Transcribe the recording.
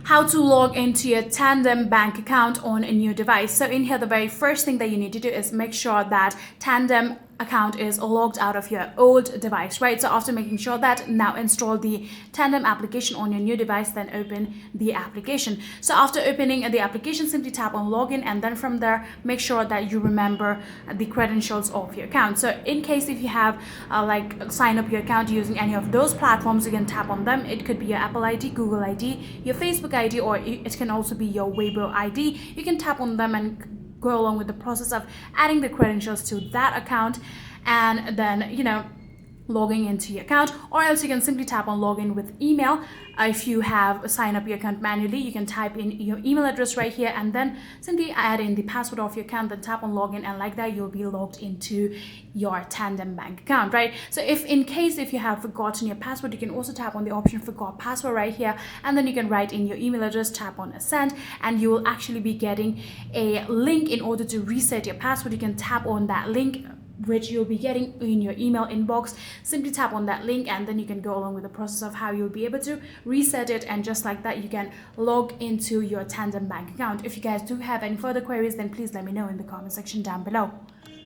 how to log into your Tandem Bank account on a new device. So in here, the very first thing that you need to do is make sure that Tandem account is logged out of your old device, right? So after making sure that, now install the Tandem application on your new device, then open the application. So after opening the application, simply tap on login, and then from there make sure that you remember the credentials of your account. So in case if you have like sign up your account using any of those platforms, you can tap on them. It could be your Apple ID, Google ID, your Facebook ID, or it can also be your Weibo ID. You can tap on them and go along with the process of adding the credentials to that account, and then logging into your account. Or else you can simply tap on login with email. If you have signed up your account manually, you can type in your email address right here and then simply add in the password of your account, then tap on login, and like that you'll be logged into your Tandem Bank account, right? So if you have forgotten your password, you can also tap on the option forgot password right here, and then you can write in your email address, tap on send, and you will actually be getting a link in order to reset your password. You can tap on that link which you'll be getting in your email inbox. Simply tap on that link, and then you can go along with the process of how you'll be able to reset it, and just like that you can log into your Tandem Bank account. If you guys do have any further queries, then please let me know in the comment section down below.